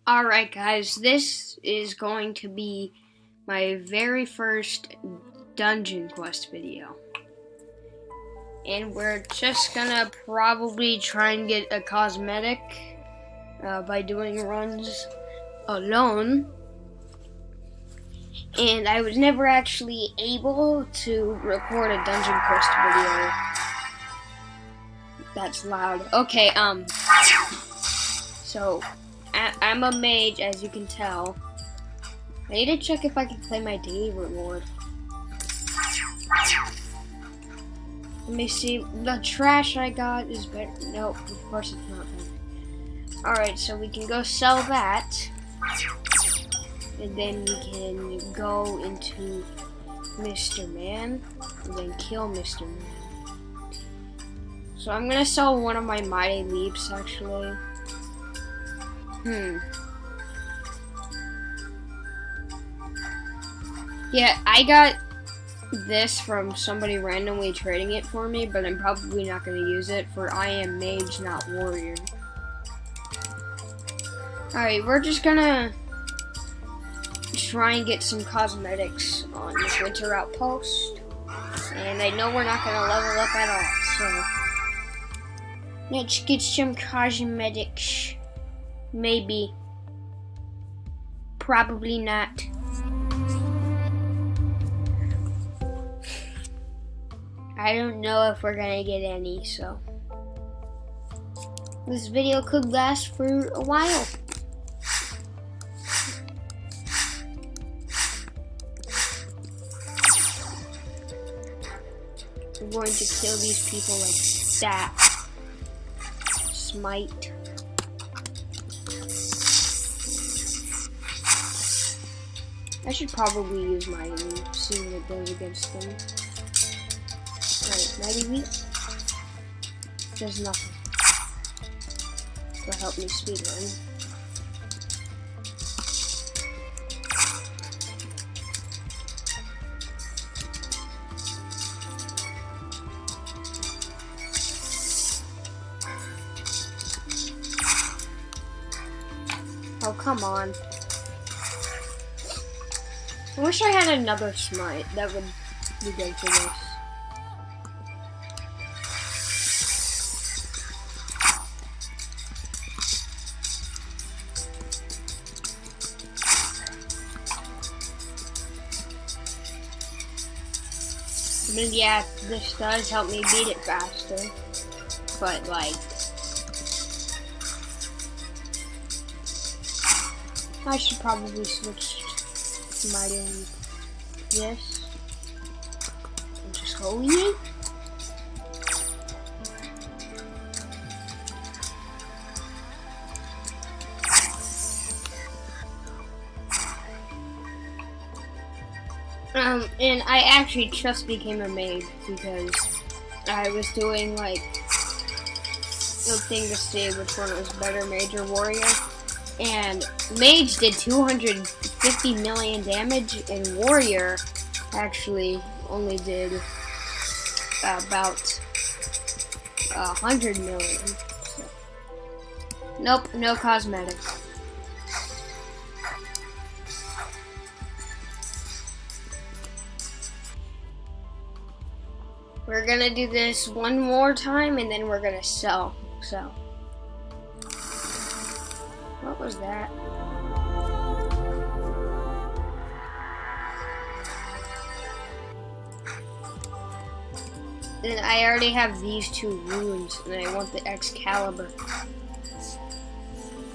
Alright guys, this is going to be my very first dungeon quest video. And we're just gonna probably try and get a cosmetic by doing runs alone. And I was never actually able to record a dungeon quest video. That's loud. Okay, so I'm a mage, as you can tell. I need to check if I can claim my daily reward. Let me see. The trash I got is better. Nope, of course it's not better. Alright, so we can go sell that. And then we can go into Mr. Man. And then kill Mr. Man. So I'm gonna sell one of my Mighty Leaps, actually. Yeah, I got this from somebody randomly trading it for me, but I'm probably not going to use it, for I am mage, not warrior. Alright, we're just gonna try and get some cosmetics on this winter outpost. And I know we're not going to level up at all, so let's get some cosmetics. Maybe. Probably not. I don't know if we're gonna get any, so this video could last for a while. We're going to kill these people like that. Smite. I should probably use my leap, see what it does against them. Alright, Mighty Leap does nothing. Will help me speedrun. Oh, come on. I wish I had another smite. That would be good for this. I mean, yeah, this does help me beat it faster. But, like, I should probably switch to Mighty Leap this. And just go yeet. And I actually just became a mage because I was doing like the thing to see which one was better, mage or warrior. And mage did 250 million damage, and warrior actually only did about 100 million. So. Nope, no cosmetics. We're gonna do this one more time and then we're gonna sell. So, what was that? And I already have these two runes and I want the Excalibur.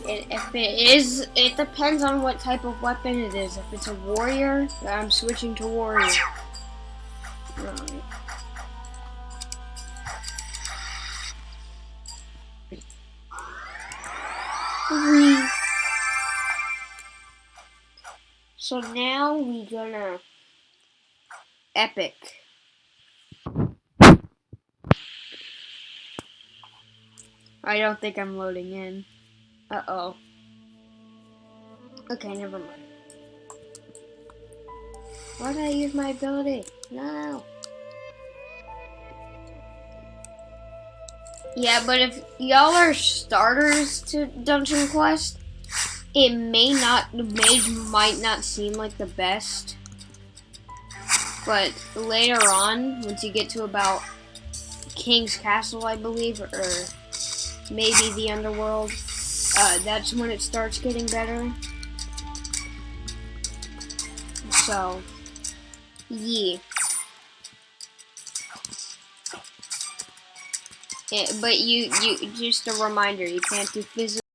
And if it is, it depends on what type of weapon it is. If it's a warrior, I'm switching to warrior. Right. So now we gonna epic. I don't think I'm loading in. Uh-oh. Okay, never mind. Why did I use my ability? No. Yeah, but if y'all are starters to Dungeon Quest, it mage might not seem like the best, but later on, once you get to about King's Castle, I believe, or maybe the Underworld, that's when it starts getting better. So, yeah. But you just a reminder, you can't do physical